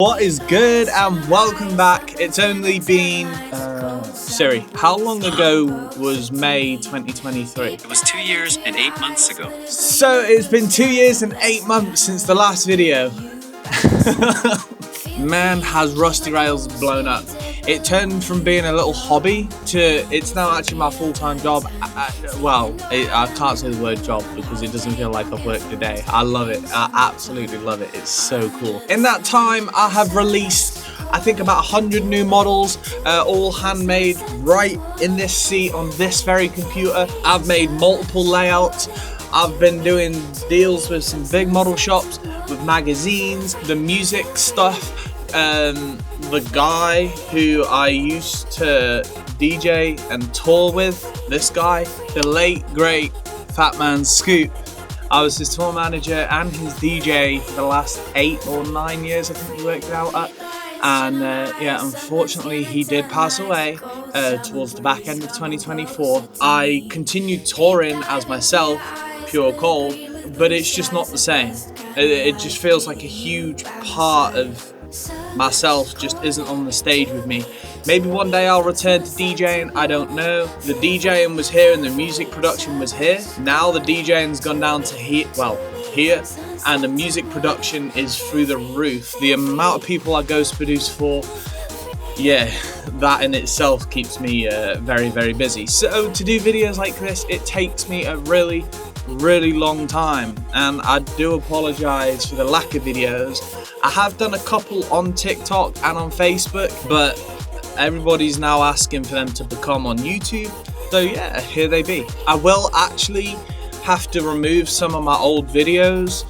What is good and welcome back. It's only been Siri, how long ago was May 2023? It was 2 years and 8 months ago. So it's been 2 years and 8 months since the last video. Man, has Rusty Rails blown up. It turned from being a little hobby to it's now actually my full-time job. I can't say the word job because it doesn't feel like I've worked a day. I love it. I absolutely love it. It's so cool. In that time, I have released, I think, about 100 new models, all handmade right in this seat on this very computer. I've made multiple layouts. I've been doing deals with some big model shops, with magazines, the music stuff. The guy who I used to DJ and tour with, this guy, the late great Fat Man Scoop. I was his tour manager and his DJ for the last 8 or 9 years, I think he worked it out at. And unfortunately he did pass away towards the back end of 2024. I continued touring as myself, Pure Cold, but it's just not the same. It just feels like a huge part of myself just isn't on the stage with me. Maybe one day I'll return to DJing, I don't know. The DJing was here and the music production was here. Now the DJing's gone down to here, and the music production is through the roof. The amount of people I ghost produce for, that in itself keeps me very, very busy. So to do videos like this, it takes me a really long time, and I do apologize for the lack of videos. I have done a couple on TikTok and on Facebook, but everybody's now asking for them to become on YouTube, so yeah, here they be. I will actually have to remove some of my old videos,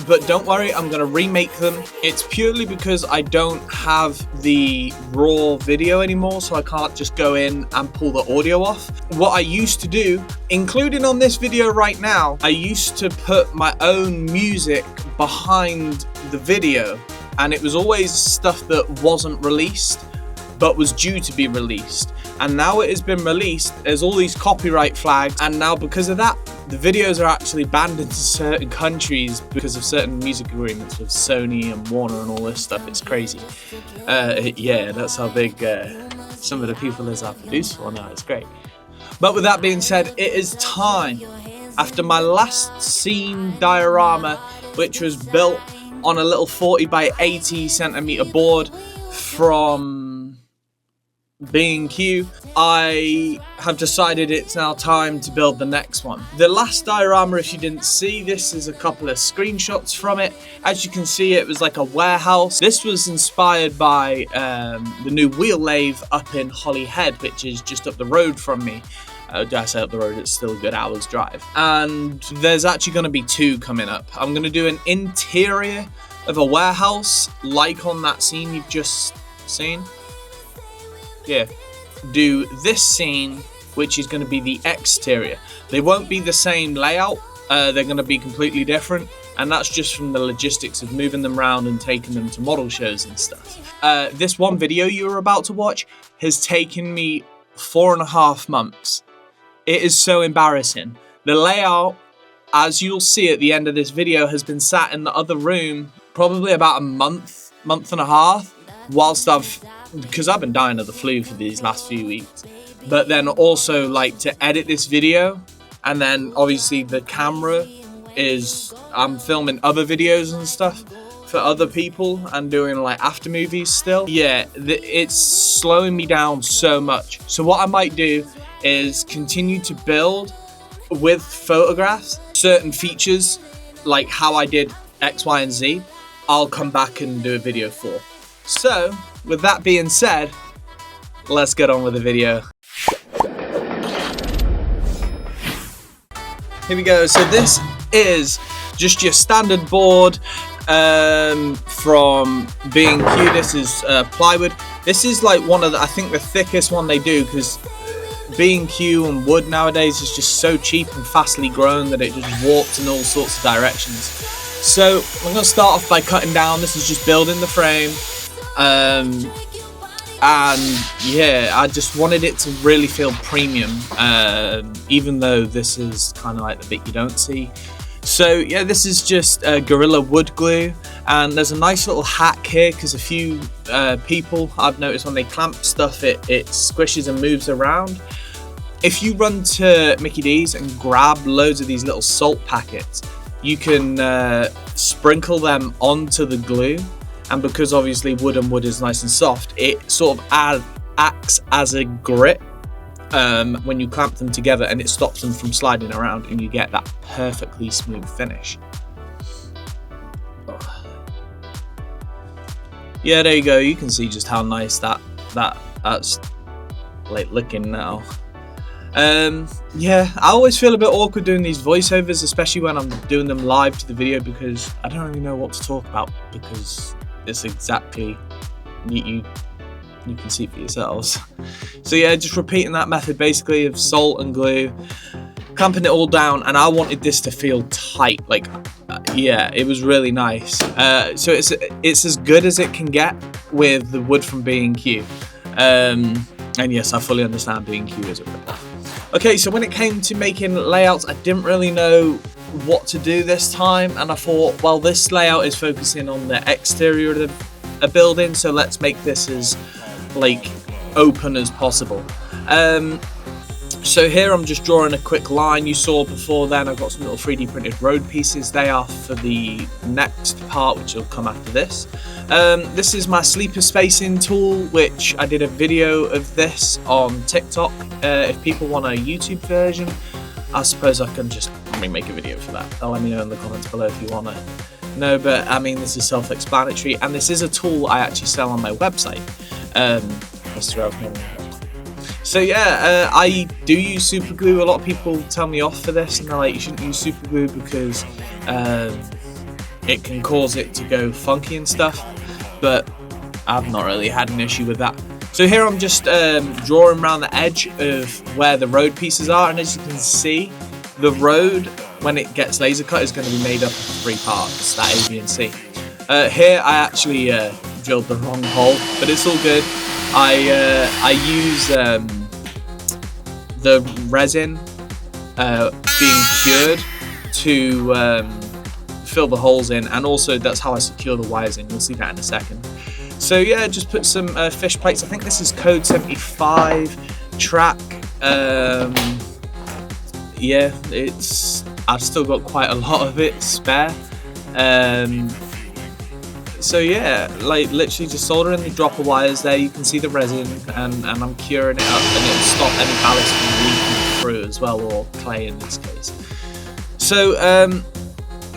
but don't worry, I'm going to remake them. It's purely because I don't have the raw video anymore, so I can't just go in and pull the audio off. What I used to do, including on this video right now, I used to put my own music behind the video, and it was always stuff that wasn't released but was due to be released. And now it has been released, there's all these copyright flags, and now because of that, the videos are actually banned in certain countries because of certain music agreements with Sony and Warner and all this stuff. It's crazy. That's how big some of the people is I produce for now. It's great. But with that being said, it is time. After my last scene diorama, which was built on a little 40 by 80 centimeter board from B&Q, I have decided it's now time to build the next one. The last diorama, if you didn't see, this is a couple of screenshots from it. As you can see, it was like a warehouse. This was inspired by the new wheel lathe up in Holyhead, which is just up the road from me. Did I say up the road? It's still a good hour's drive. And there's actually going to be 2 coming up. I'm going to do an interior of a warehouse, like on that scene you've just seen. Do this scene, which is going to be the exterior. They won't be the same layout, they're going to be completely different, and that's just from the logistics of moving them around and taking them to model shows and stuff. This one video you're about to watch has taken me 4.5 months. It is so embarrassing. The layout, as you'll see at the end of this video, has been sat in the other room probably about a month and a half, whilst because I've been dying of the flu for these last few weeks, but then also like to edit this video, and then obviously the camera is, I'm filming other videos and stuff for other people and doing like after movies still. It's slowing me down so much. So what I might do is continue to build with photographs, certain features like how I did X, Y, and Z, I'll come back and do a video for. So, with that being said, let's get on with the video. Here we go. So this is just your standard board from B&Q. This is plywood. This is like one of the, I think the thickest one they do, because B&Q and wood nowadays is just so cheap and fastly grown that it just warps in all sorts of directions. So I'm going to start off by cutting down. This is just building the frame. I just wanted it to really feel premium, even though this is kind of like the bit you don't see. So yeah, this is just Gorilla Wood Glue, and there's a nice little hack here because a few people I've noticed when they clamp stuff it squishes and moves around. If you run to Mickey D's and grab loads of these little salt packets, you can sprinkle them onto the glue, and because obviously wood is nice and soft, it sort of acts as a grip when you clamp them together, and it stops them from sliding around, and you get that perfectly smooth finish. Yeah, there you go. You can see just how nice that's like looking now. Yeah, I always feel a bit awkward doing these voiceovers, especially when I'm doing them live to the video, because I don't really know what to talk about, because it's exactly you can see for yourselves. So yeah, just repeating that method basically of salt and glue, clamping it all down, and I wanted this to feel tight, like yeah, it was really nice. So it's as good as it can get with the wood from B&Q, and yes, I fully understand B&Q is a rip-off. Okay, so when it came to making layouts, I didn't really know what to do this time, and I thought, well, this layout is focusing on the exterior of a building, so let's make this as like open as possible. So here I'm just drawing a quick line. You saw before then I've got some little 3D printed road pieces. They are for the next part, which will come after this. This is my sleeper spacing tool, which I did a video of this on TikTok. If people want a YouTube version, I suppose I can just make a video for that. Let me know in the comments below if you want to know, but I mean, this is self-explanatory, and this is a tool I actually sell on my website. So yeah, I do use super glue. A lot of people tell me off for this, and they're like, you shouldn't use super glue because it can cause it to go funky and stuff, but I've not really had an issue with that. So here I'm just drawing around the edge of where the road pieces are, and as you can see, the road, when it gets laser cut, is going to be made up of 3 parts, that A, B and C. Here I actually drilled the wrong hole, but it's all good. I use the resin being cured to fill the holes in, and also that's how I secure the wires in. You'll see that in a second. So yeah, just put some fish plates. I think this is code 75 track. Yeah, I've still got quite a lot of it spare. So yeah, like literally just soldering the dropper wires there. You can see the resin, and I'm curing it up, and it'll stop any ballast from leaking through as well, or clay in this case. So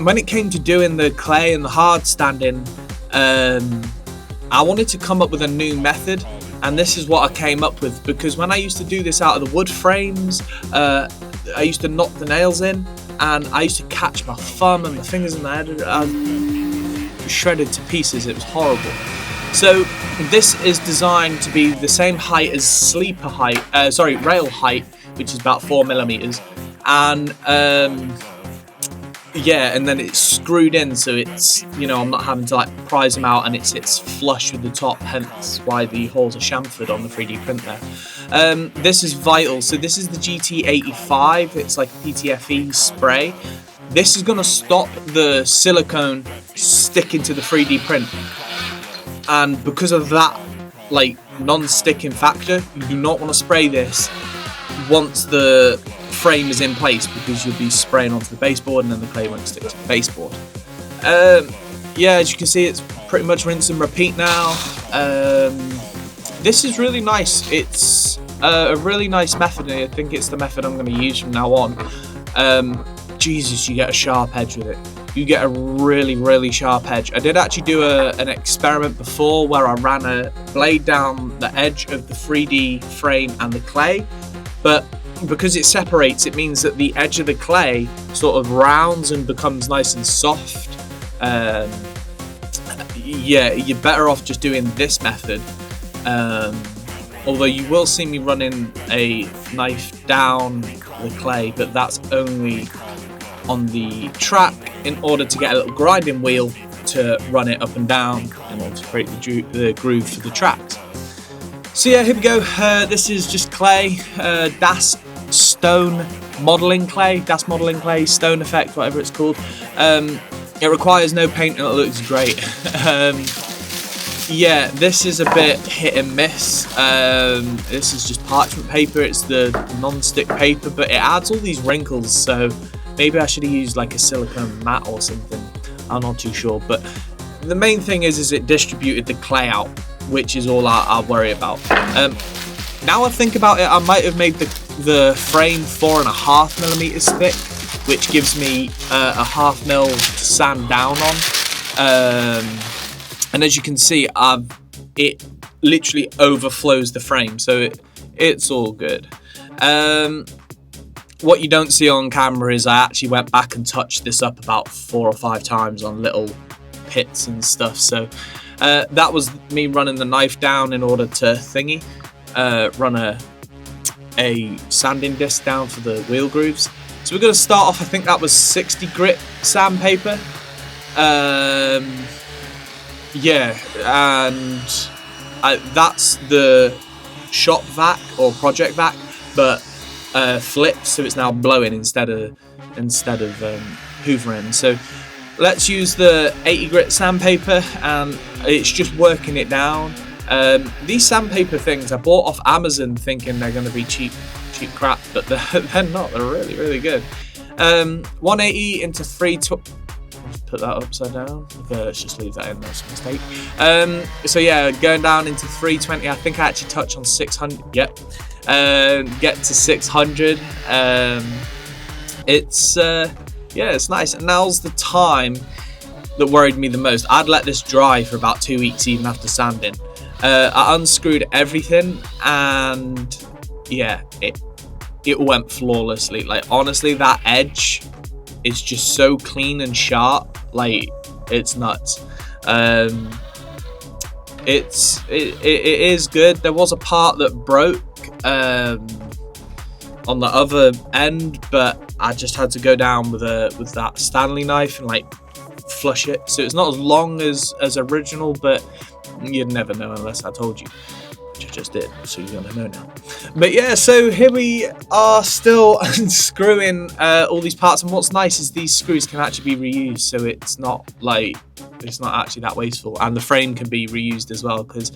when it came to doing the clay and the hard standing, I wanted to come up with a new method, and this is what I came up with, because when I used to do this out of the wood frames, I used to knock the nails in, and I used to catch my thumb and my fingers in the head. Shredded to pieces. It was horrible. So this is designed to be the same height as sleeper height, rail height, which is about 4mm, and yeah, and then it's screwed in, so it's, you know, I'm not having to like prise them out, and it sits flush with the top, hence why the holes are chamfered on the 3D print there. This is vital. So this is the GT85. It's like PTFE spray. This is going to stop the silicone sticking to the 3D print, and because of that like non-sticking factor, you do not want to spray this once the frame is in place, because you'll be spraying onto the baseboard and then the clay won't stick to the baseboard. Yeah, as you can see, it's pretty much rinse and repeat now. This is really nice. It's a really nice method, and I think it's the method I'm going to use from now on. Jesus, you get a sharp edge with it. You get a really, really sharp edge. I did actually do an experiment before where I ran a blade down the edge of the 3D frame and the clay, but because it separates, it means that the edge of the clay sort of rounds and becomes nice and soft. Yeah, you're better off just doing this method. Although you will see me running a knife down the clay, but that's only on the track in order to get a little grinding wheel to run it up and down in order to create the groove for the tracks. So yeah, here we go. This is just clay, Das Stone modeling clay, gas modeling clay, stone effect, whatever it's called. It requires no paint and it looks great. Yeah, this is a bit hit and miss. This is just parchment paper. It's the non-stick paper, but it adds all these wrinkles, so maybe I should have used like a silicone mat or something. I'm not too sure, but the main thing is it distributed the clay out, which is all I worry about. Now I think about it, I might have made the frame 4.5mm thick, which gives me a 0.5 mil to sand down on. And as you can see, it literally overflows the frame, so it's all good. What you don't see on camera is I actually went back and touched this up about 4 or 5 times on little pits and stuff. So that was me running the knife down in order to run a sanding disc down for the wheel grooves. So we're going to start off, I think that was 60 grit sandpaper. Yeah, and that's the shop vac or project vac, but flipped, so it's now blowing instead of hoovering. So let's use the 80 grit sandpaper, and it's just working it down. These sandpaper things I bought off Amazon thinking they're going to be cheap crap, but they're not. They're really good. 180 into 320. Put that upside down. Okay, let's just leave that in. That's a mistake. So yeah, going down into 320. I think I actually touch on 600. Yep. Get to 600. It's nice. And now's the time that worried me the most. I'd let this dry for about 2 weeks even after sanding. I unscrewed everything, and yeah, it went flawlessly. Like honestly, that edge is just so clean and sharp. Like it's nuts. It is good. There was a part that broke on the other end, but I just had to go down with that Stanley knife and like flush it. So it's not as long as original, but you'd never know unless I told you, which I just did, so you're gonna know now. But yeah, so here we are still unscrewing all these parts, and what's nice is these screws can actually be reused, so it's not actually that wasteful, and the frame can be reused as well, because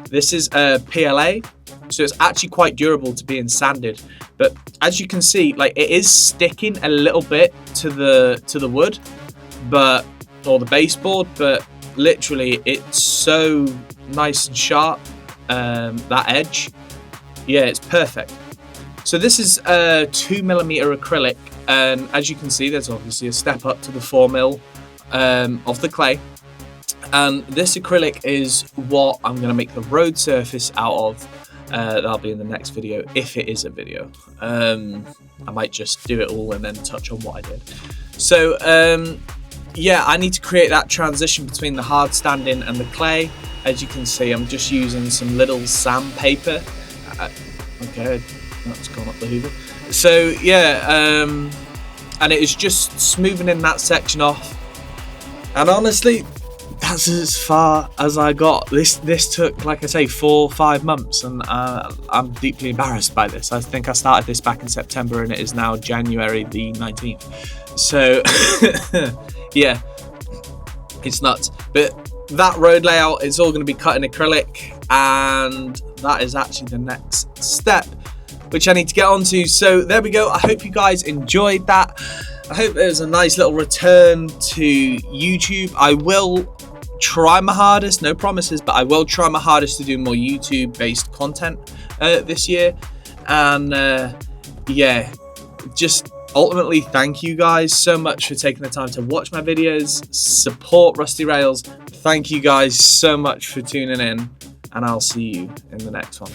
this is a PLA, so it's actually quite durable to being sanded. But as you can see, like it is sticking a little bit to the wood, or the baseboard, but literally it's so nice and sharp. That edge, yeah, it's perfect. So this is a 2mm acrylic, and as you can see, there's obviously a step up to the 4mm of the clay, and this acrylic is what I'm going to make the road surface out of. That'll be in the next video, if it is a video. I might just do it all and then touch on what I did. So yeah, I need to create that transition between the hard standing and the clay. As you can see, I'm just using some little sandpaper. Okay, that's gone up the hoover. So yeah, and it is just smoothing in that section off. And honestly, that's as far as I got. This took, like I say, 4 or 5 months, and I'm deeply embarrassed by this. I think I started this back in September, and it is now January the 19th. So yeah, it's nuts. But that road layout is all going to be cut in acrylic, and that is actually the next step, which I need to get onto. So there we go. I hope you guys enjoyed that. I hope it was a nice little return to YouTube. I will try my hardest, no promises, but I will try my hardest to do more YouTube based content this year. And yeah, just ultimately thank you guys so much for taking the time to watch my videos, support Rusty Rails. Thank you guys so much for tuning in, and I'll see you in the next one.